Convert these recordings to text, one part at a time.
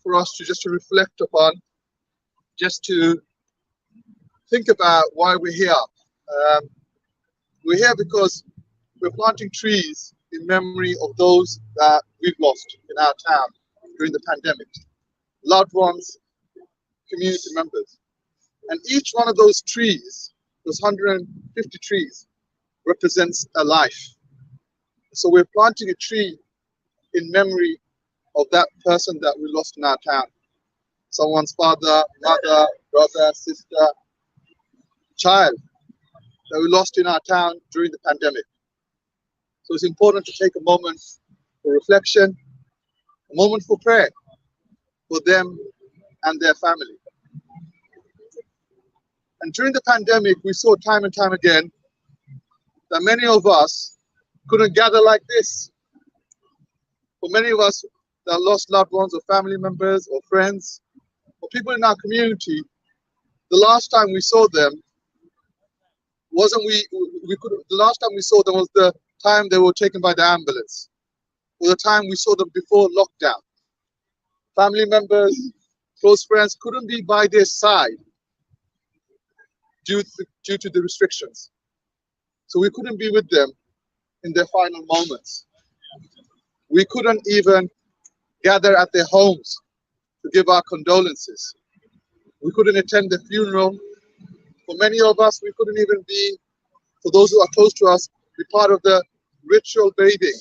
for us to just to reflect upon, just to think about why we're here. We're here because we're planting trees in memory of those that we've lost in our town during the pandemic. Loved ones, community members. And each one of those trees, those 150 trees, represents a life. So we're planting a tree in memory of that person that we lost in our town. Someone's father, mother, brother, sister, child that we lost in our town during the pandemic. So it's important to take a moment for reflection, a moment for prayer for them and their family. And during the pandemic, we saw time and time again that many of us couldn't gather like this. For many of us that lost loved ones or family members or friends or people in our community, the last time we saw them the last time we saw them was the time they were taken by the ambulance, or the time we saw them before lockdown. Family members, close friends couldn't be by their side due to the restrictions. So we couldn't be with them in their final moments. We couldn't even gather at their homes to give our condolences. We couldn't attend the funeral. For many of us, we couldn't even be, for those who are close to us, be part of the ritual bathing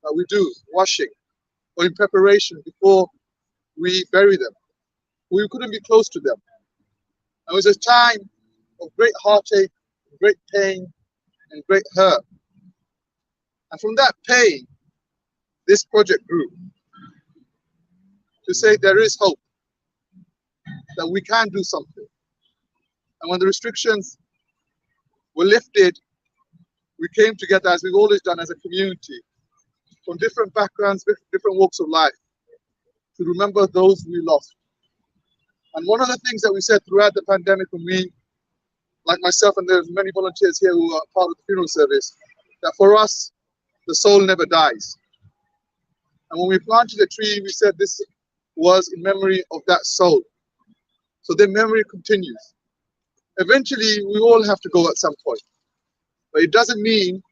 that we do, washing, or in preparation before we bury them. We couldn't be close to them. And it was a time of great heartache, great pain, and great hurt. And from that pain, this project grew to say there is hope, that we can do something. And when the restrictions were lifted, we came together, as we've always done as a community, from different backgrounds, different walks of life, to remember those we lost. And one of the things that we said throughout the pandemic, when we, like myself and there's many volunteers here who are part of the funeral service, that for us, the soul never dies. And when we planted a tree, we said this was in memory of that soul. So the memory continues. Eventually, we all have to go at some point. But it doesn't mean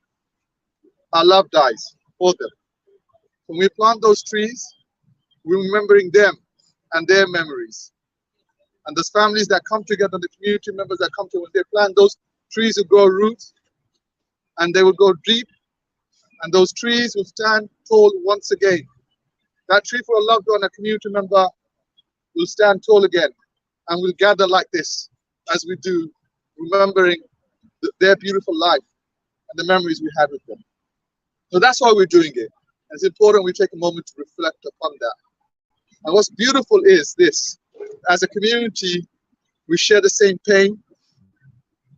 our love dies for them. When we plant those trees, we're remembering them and their memories. And those families that come together, the community members that come together, when they plant those trees will grow roots and they will go deep, and those trees will stand tall once again. That tree for a loved one, a community member, will stand tall again, and we'll gather like this as we do, remembering their beautiful life and the memories we had with them. So that's why we're doing it. And it's important we take a moment to reflect upon that. And what's beautiful is this: as a community, we share the same pain,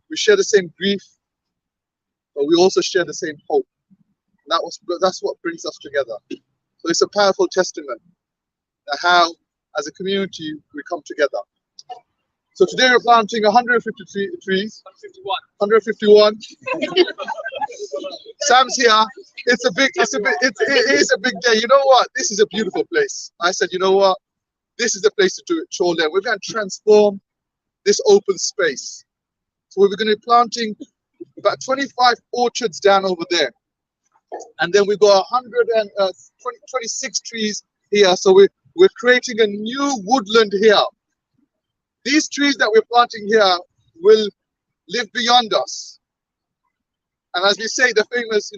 we share the same grief, but we also share the same hope. That's what brings us together. So it's a powerful testament to how, as a community, we come together. So today we're planting 150 trees. 151. Sam's here. It is a big day. You know what? This is a beautiful place. I said, you know what? This is the place to do it, Chaul End. We're going to transform this open space. So we're going to be planting about 25 orchards down over there. And then we've got 126 trees here. So we're creating a new woodland here. These trees that we're planting here will live beyond us. And as we say, the famous,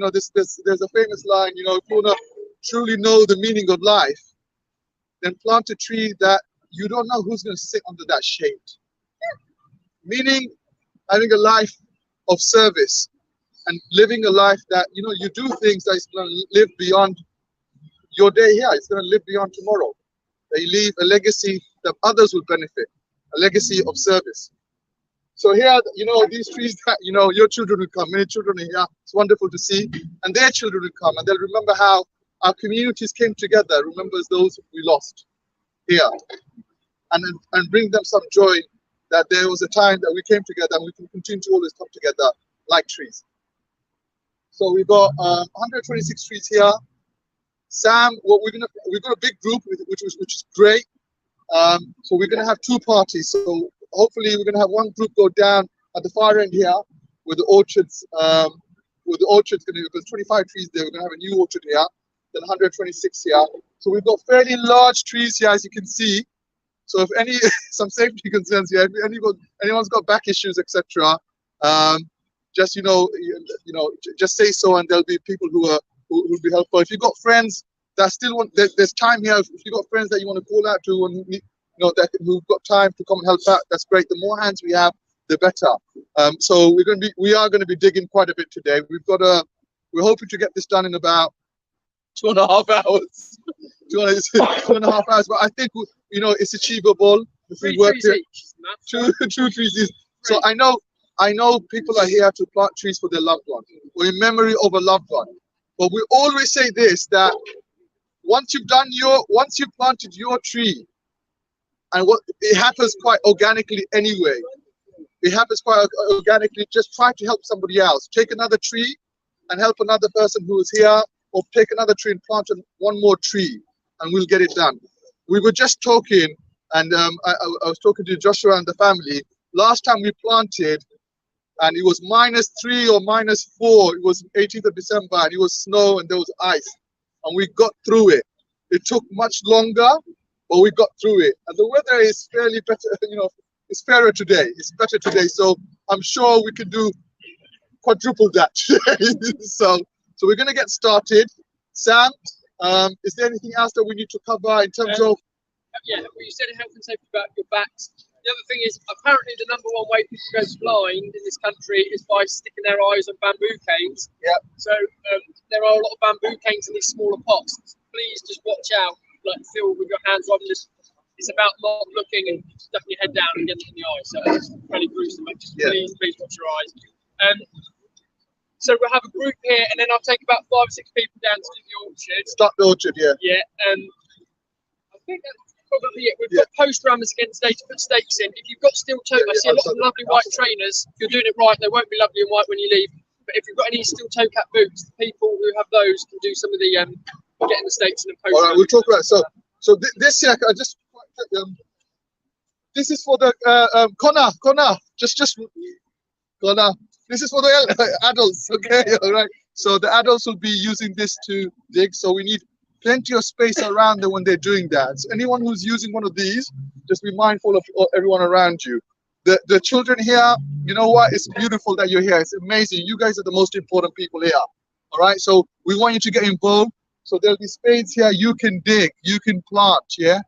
there's a famous line, if you want to truly know the meaning of life, then plant a tree that you don't know who's going to sit under that shade. Meaning, having a life of service and living a life that, you do things that is going to live beyond your day here. It's going to live beyond tomorrow. They leave a legacy that others will benefit, a legacy of service. So here, these trees that, your children will come, many children are here. It's wonderful to see. And their children will come and they'll remember how our communities came together, remembers those we lost here. And bring them some joy that there was a time that we came together and we can continue to always come together like trees. So we've got 126 trees here. Sam, we've got a big group, which is great. So we're going to have two parties. So hopefully we're going to have one group go down at the far end here with the orchards. With the orchards, there's 25 trees there. We're going to have a new orchard here, then 126 here. So we've got fairly large trees here, as you can see. So if any some safety concerns here, if anyone's got back issues, etc., just just say so, and there'll be people who'll be helpful. If you've got friends that still want, there's time here. If you've got friends that you want to call out to, and who've got time to come and help out, that's great. The more hands we have, the better. So we are going to be digging quite a bit today. We're hoping to get this done in about 2.5 hours. 2.5 hours, but I think it's achievable if we work here. Two trees each. So I know people are here to plant trees for their loved ones, or in memory of a loved one. But we always say this, that once you've planted your tree, and it happens quite organically anyway. It happens quite organically. Just try to help somebody else. Take another tree and help another person who is here, or take another tree and plant one more tree, and we'll get it done. We were just talking, and I was talking to Joshua and the family. Last time we planted, and it was -3 or -4. It was 18th of December, and it was snow and there was ice, and we got through it. It took much longer, but we got through it. And the weather is fairly better, it's fairer today. It's better today, so I'm sure we can do quadruple that. So we're going to get started. Sam, is there anything else that we need to cover in terms of? Yeah, well, you said health and safety about your backs. The other thing is, apparently the #1 way people go blind in this country is by sticking their eyes on bamboo canes. Yeah. So there are a lot of bamboo canes in these smaller pots. Please just watch out, feel with your hands rather than just. It's about not looking and stuffing your head down and getting in the eye. So it's fairly gruesome. But just please watch your eyes. So we'll have a group here, and then I'll take about 5 or 6 people down to the orchard. Start the orchard, yeah. Yeah, I think that's probably it. We've got post rammers again today to put stakes in. If you've got steel toe, I see a lot of lovely white trainers. If you're doing it right, they won't be lovely and white when you leave. But if you've got any steel toe cap boots, the people who have those can do some of the getting the stakes in and post. All right, we'll talk about it. So this here, this is for the Connor, just Connor. This is for the adults, okay? All right. So the adults will be using this to dig. So we need plenty of space around them when they're doing that. So anyone who's using one of these, just be mindful of everyone around you. The children here, you know what? It's beautiful that you're here. It's amazing. You guys are the most important people here. All right. So we want you to get involved. So there'll be spades here. You can dig. You can plant. Yeah.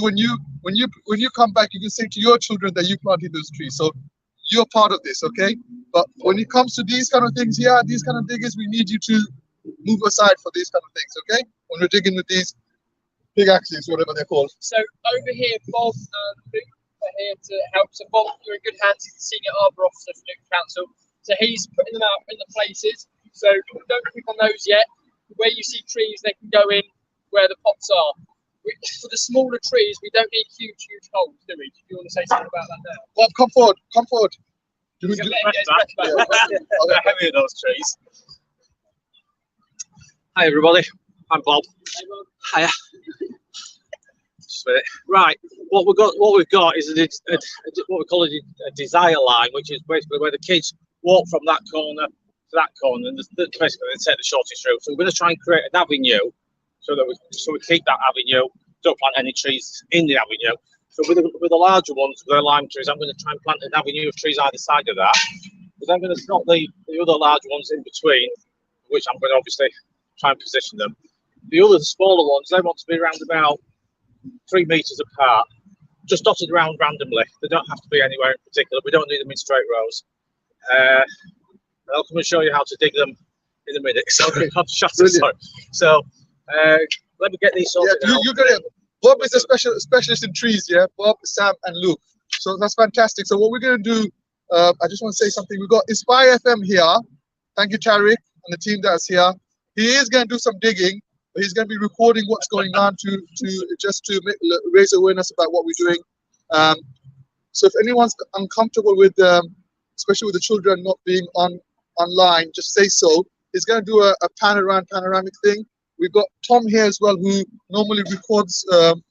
When you come back, you can say to your children that you planted those trees. So you're part of this, okay? But when it comes to these kind of things here, these kind of diggers, we need you to move aside for these kind of things, okay? When we're digging with these big axes, whatever they're called. So over here, Bob and Luke are here to help. So Bob, you're in good hands. He's the senior arbor officer for Newton Council. So he's putting them out in the places. So don't click on those yet. Where you see trees, they can go in where the pots are. For the smaller trees, we don't need huge holes, do we? Do you want to say something about that now? Well, come forward. Do we How heavy are those trees? Hi everybody, I'm Bob. Hey, Bob. Hiya. Right, what we've got is what we call a desire line, which is basically where the kids walk from that corner to that corner, and basically they take the shortest route. So we're going to try and create an avenue. So we keep that avenue, don't plant any trees in the avenue. So with the larger ones, with the lime trees, I'm going to try and plant an avenue of trees either side of that. But I'm going to stop the other large ones in between, which I'm going to obviously try and position them. The other smaller ones, they want to be around about 3 meters apart, just dotted around randomly. They don't have to be anywhere in particular. We don't need them in straight rows. I'll come and show you how to dig them in a minute. So, so let me get these sorted out. You got it. Bob is a specialist in trees, yeah? Bob, Sam, and Luke. So that's fantastic. So what we're going to do, I just want to say something. We've got Inspire FM here. Thank you, Tariq, and the team that's here. He is going to do some digging, but he's going to be recording what's going on to raise awareness about what we're doing. So if anyone's uncomfortable with, especially with the children not being online, just say so. He's going to do a panoramic thing. We've got Tom here as well, who normally records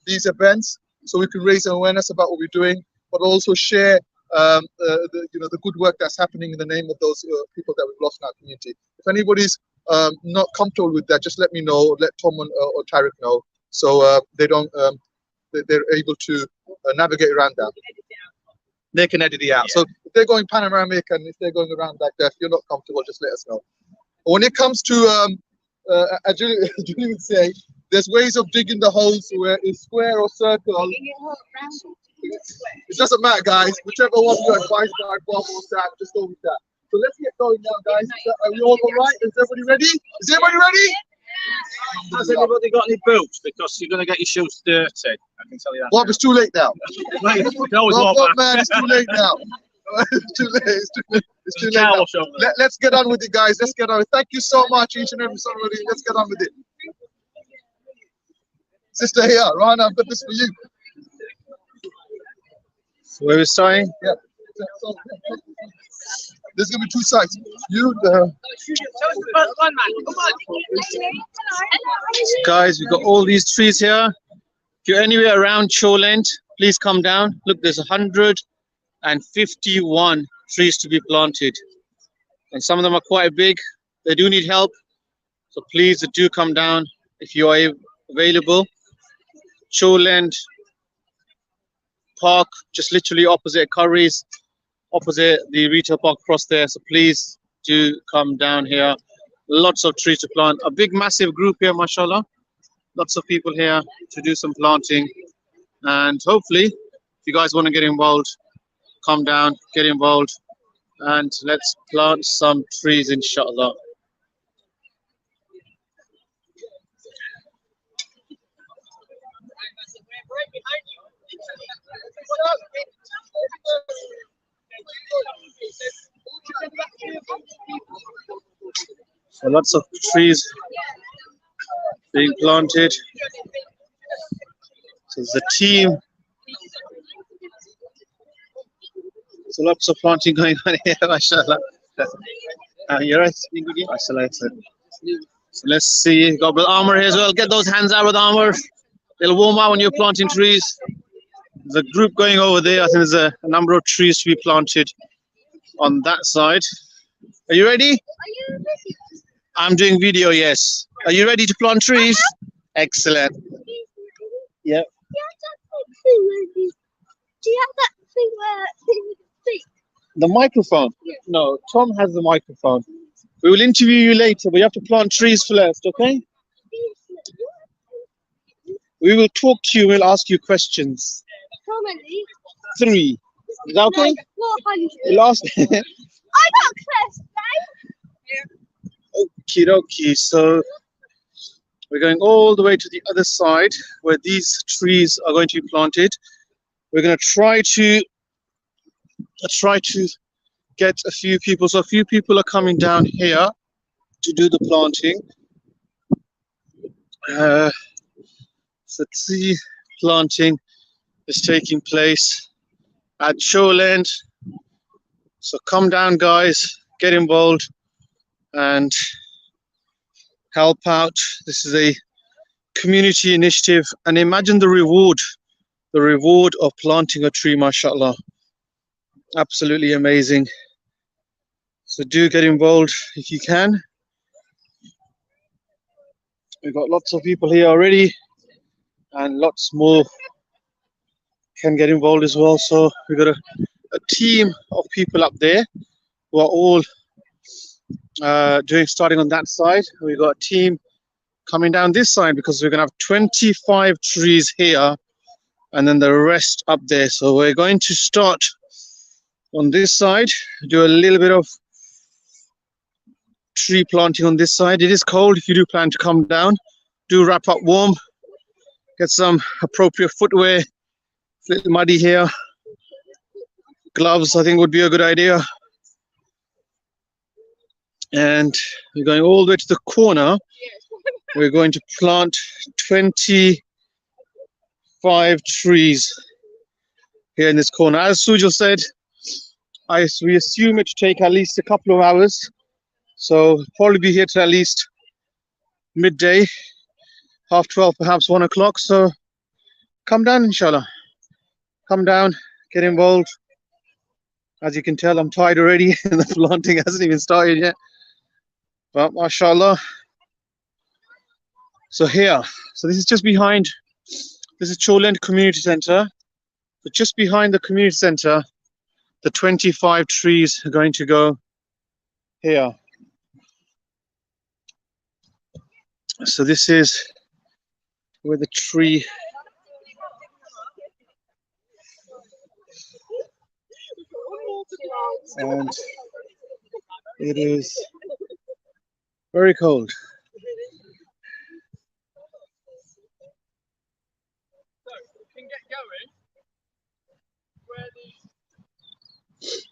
these events. so we can raise awareness about what we're doing, but also share the good work that's happening in the name of those people that we've lost in our community. If anybody's not comfortable with that, just let me know, let Tom or Tariq know, so they don't they're able to navigate around that. They can edit it out. So if they're going panoramic and if they're going around like that, if you're not comfortable, just let us know. When it comes to Julie would say, there's ways of digging the holes where it's square or circle. It doesn't matter, guys. Whichever one you advise, Bob or Sam, just go with that. So let's get going now, guys. Are we all right? Is everybody ready? Is everybody ready? Has anybody got any boots? Because you're going to get your shoes dirty. I can tell you that. Bob, it's too late now. Bob, man, it's too late now. It's too late. It's too late now. Let's get on with it, guys. Let's get on. Thank you so much, each and every somebody. Let's get on with it. Sister here, Rana, I've got this for you. So where are we starting? Yeah. There's gonna be two sides. Guys, we've got all these trees here. If you're anywhere around Chaul End, please come down. Look, there's 151 trees to be planted, and some of them are quite big. They do need help, so please do come down if you are available. Chaul End Park, just literally opposite Curry's, opposite the retail park across there. So please do come down here. Lots of trees to plant. A big, massive group here, mashallah. Lots of people here to do some planting. And hopefully, if you guys want to get involved, come down, get involved, and let's plant some trees, inshallah. So lots of trees being planted. So there's a team. So lots of planting going on here, mashallah. You're right. Mashallah. So let's see. Got with armor here as well. Get those hands out with armor. They'll warm up when you're planting trees. There's a group going over there. I think there's a number of trees to be planted on that side. Are you ready? I'm doing video, yes. Are you ready to plant trees? Excellent. Yep. Do you have that thing where people speak? The microphone? No, Tom has the microphone. We will interview you later, but you have to plant trees first, okay? We will talk to you, we'll ask you questions. How many? 3. Is that okay? 400. Last. I got first, Okie dokie. So we're going all the way to the other side where these trees are going to be planted. We're going to try to get a few people. So a few people are coming down here to do the planting. So tree planting is taking place at Chaul End. So come down, guys, get involved and help out. This is a community initiative, and imagine the reward of planting a tree, mashallah. Absolutely amazing. So do get involved if you can. We've got lots of people here already, and lots more can get involved as well. So we've got a team of people up there who are all starting on that side. We've got a team coming down this side because we're going to have 25 trees here and then the rest up there. So we're going to start on this side, do a little bit of tree planting on this side. It is cold. If you do plan to come down, do wrap up warm, get some appropriate footwear. It's a little muddy here. Gloves, I think, would be a good idea. And we're going all the way to the corner. We're going to plant 25 trees here in this corner. As Sujal said, we assume it to take at least a couple of hours. So probably be here till at least midday, 12:30, perhaps 1 o'clock. So come down, inshallah. Come down, get involved. As you can tell, I'm tired already, and the planting hasn't even started yet. But mashallah. So here, so this is just behind. This is Chaul End Community Centre. So just behind the community centre, the 25 trees are going to go here. So this is where the tree and it is very cold. So we can get going. Where these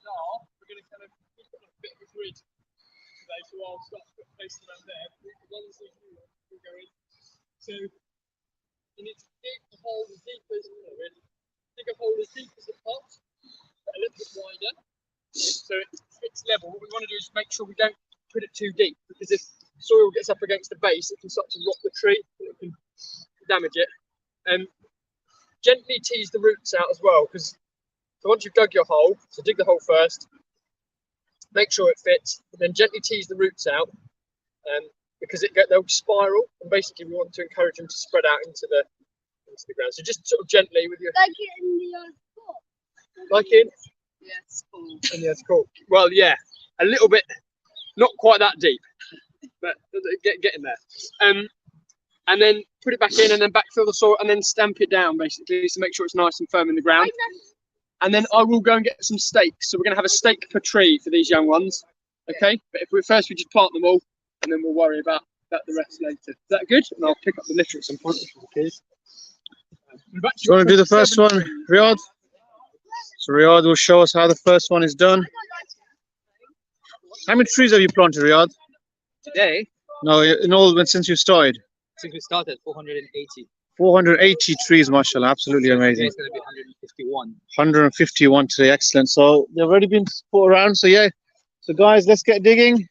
are, we're going to kind of keep on a bit of a grid today, so I'll start to put places around there. One of these will go in. So you need to dig the hole as deep as dig a hole as deep as the pot, but a little bit wider. So it's level. What we want to do is make sure we don't put it too deep, because if soil gets up against the base, it can start to rot the tree and it can damage it. Gently tease the roots out as well, because so once you've dug your hole, so dig the hole first, make sure it fits, and then gently tease the roots out, because they'll spiral, and basically we want to encourage them to spread out into the ground. So just sort of gently with your Like in the sport. like in. Yes, And yeah, it's cool. Well, yeah, a little bit, not quite that deep, but getting there. And then put it back in, and then backfill the soil, and then stamp it down basically to make sure it's nice and firm in the ground. And then I will go and get some stakes. So we're going to have a stake per tree for these young ones. Okay, but if we just plant them all, and then we'll worry about the rest later. Is that good? And I'll pick up the litter at some point for the kids. Do you want to do the first one, Riyadh? So Riyadh will show us how the first one is done. How many trees have you planted, Riyadh? Today, No, in all, since you started. since we started, 480. 480 trees, mashallah, absolutely Today amazing. it's going to be 151. 151 today, excellent. So they've already been put around. So yeah, so guys, let's get digging.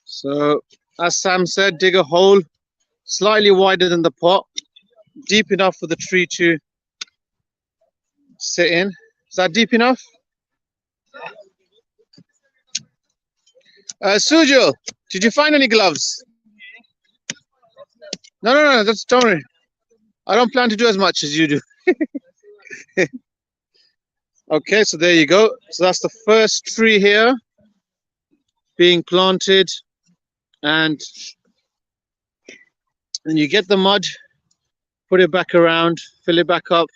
So as Sam said, dig a hole slightly wider than the pot, deep enough for the tree to sit in. Is that deep enough? Sujo, did you find any gloves? No, that's don't worry. I don't plan to do as much as you do. Okay, so there you go. So that's the first tree here being planted, and then you get the mud, put it back around, fill it back up,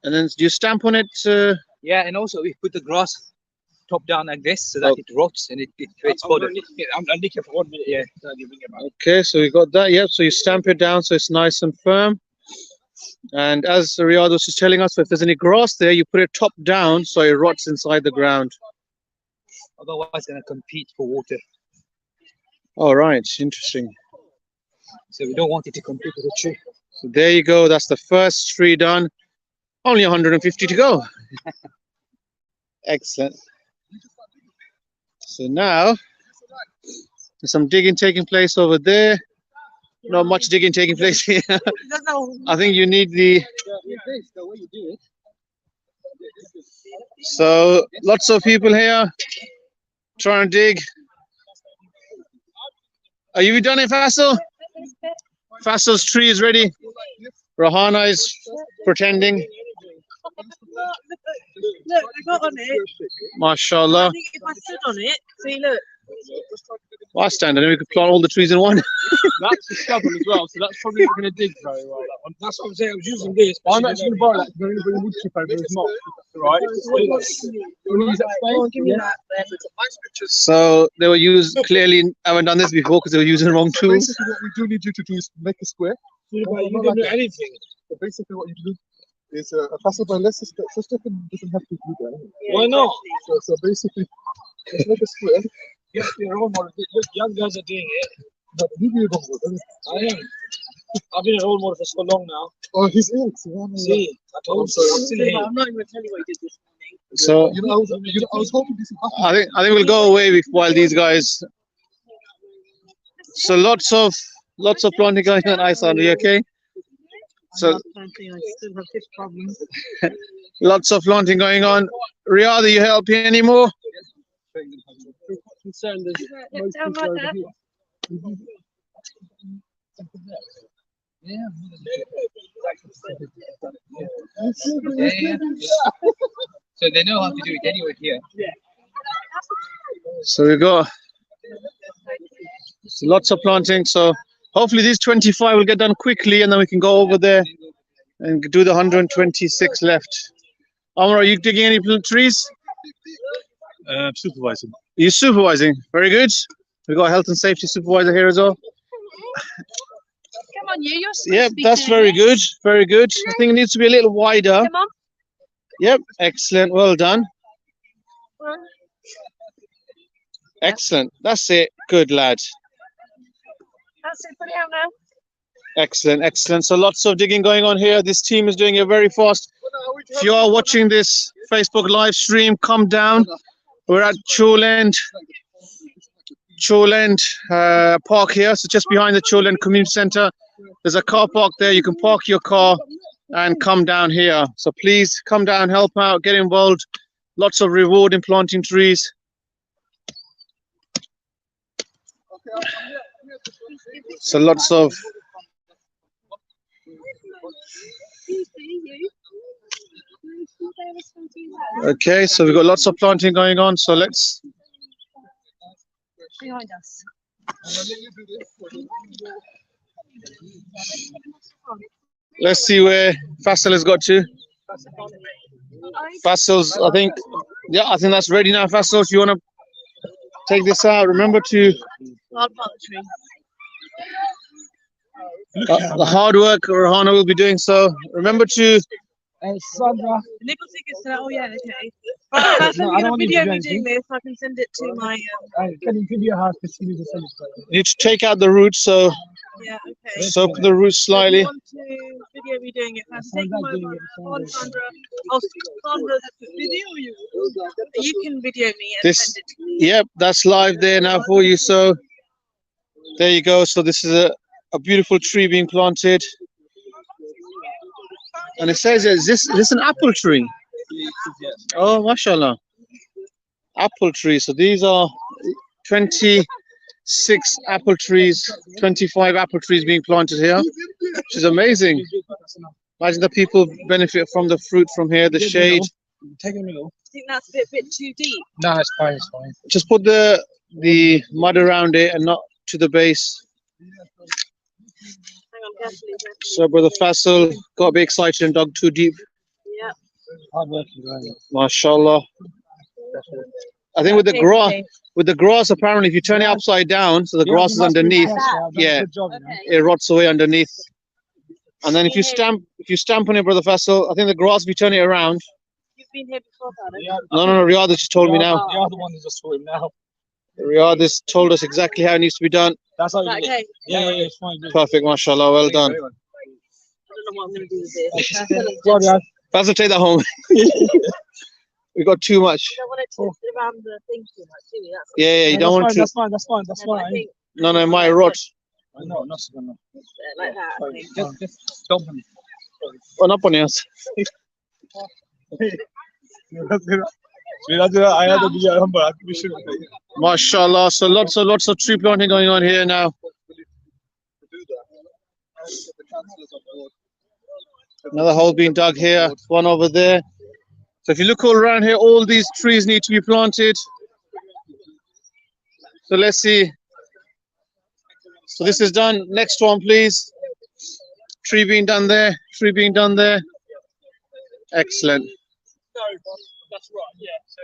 and then do you stamp on it? Yeah, and also we put the grass top down like this so that it rots and it creates fodder. I'll nick it for 1 minute. Yeah. Okay, so we got that. Yep. So you stamp it down so it's nice and firm. And as Riyadh was just telling us, if there's any grass there, you put it top down so it rots inside the ground. Otherwise, it's going to compete for water. All right, interesting. So we don't want it to compete with the tree. So there you go. That's the first tree done. Only 150 to go. Excellent. So now there's some digging taking place over there. Not much digging taking place here. I think you need the. So lots of people here trying to dig. Are you done it, Faisal? Faisal's tree is ready. Rahana is pretending. Look, I got on it. MashaAllah. I think if I stood on it, see, look. Well, I stand on it. We could plant all the trees in one. That's the stubble as well, so that's probably not going to dig very well. That one. That's what I'm saying. I was using this. I'm actually going to borrow that because I'm going to bring a wood chip over his mop. Right? So they were used clearly. Haven't done this before because they were using the wrong tools. Basically, what we do need you to do is make a square. You don't do anything. So basically, what you do is a passerby less sister doesn't have to do that. Why not? So basically, just make a square. Yes, your role model. Look, young guys are doing it. But he will go with it. I am. I've been a role model for so long now. Oh, he's ill. See, I told you. I'm not even going to tell you what he did this morning. So I was hoping this would happen. I think we'll go away while these guys. So lots of planting going on. Iceland, are you okay? So I still have hip problems. lots of planting going on. Riyadh, are you helping anymore? Concerned there's most Down people like over that. here. Yeah. So they know how to do it anyway here. So we got lots of planting. So hopefully these 25 will get done quickly, and then we can go over there and do the 126 left. Amar, are you digging any trees? Supervising. You're supervising. Very good. We've got a health and safety supervisor here as well. Come on, you're supposed Yep, to be that's doing very it. good. Very good. I think it needs to be a little wider. Come on. Yep, excellent. Well done. One. Excellent. That's it. Good lad. That's it. Put it out now. Excellent, excellent. So lots of digging going on here. This team is doing it very fast. If you are watching this Facebook live stream, come down. We're at Chaul End Park here. So just behind the Chaul End Community Centre, there's a car park there. You can park your car and come down here. So please come down, help out, get involved. Lots of reward in planting trees. So lots of okay, so we've got lots of planting going on. So let's Behind us. see where Faisal has got to. Faisal's, I think that's ready now. Faisal, if you want to take this out, remember to I'll plant the tree. the hard work Rohana will be doing. So remember to Sandra. Nickel tickets to that. Oh yeah, okay. Right, that's No, no, I going don't to want you to video do me anything. doing this. I can send it to my. Can you give your house to see the solution? you need to take out the roots. So Yeah, okay. just open the roots So if slightly. you want to video me doing it, first take them over on Sandra. Oh, Sandra, video you. You can video me and This, send it to me. yep, that's live there now for you. So there you go. So this is a beautiful tree being planted. And it says, is this an apple tree? Oh, mashallah. Apple tree. So these are 26 apple trees, 25 apple trees being planted here, which is amazing. Imagine the people benefit from the fruit from here, the shade. Take a middle. I think that's a bit too deep. No, it's fine, it's fine. Just put the mud around it and not to the base. Hang on, carefully. So Brother Faisal got a bit excited and dug too deep. Yeah. Hard working, right? Mashallah. I think with the grass, apparently, if you turn it upside down, so the grass is underneath, yeah, Good job, it rots away underneath. And then if you stamp on it, Brother Faisal, I think the grass, if you turn it around. You've been here before, Father. No, Riyadh has just told me now. The other one is just for him now. Riyadh has told us exactly how it needs to be done. That's how Is that you okay? Yeah, it's fine. Perfect, mashallah, well done. I don't know what I'm going to do with this. I Well, yeah. Faisal, take that home. We got too much. don't want it to sit around the thing too much, do we? That's Yeah, you don't want to. That's fine. I think No, it might rot. I know, not so good. like that. I think. Just stop him. Well, not on us. Mashallah, so lots of tree planting going on here now. Another hole being dug here, one over there. So if you look all around here, all these trees need to be planted. So let's see. So this is done. Next one, please. Tree being done there. Tree being done there. Excellent. No, that's right, yeah. So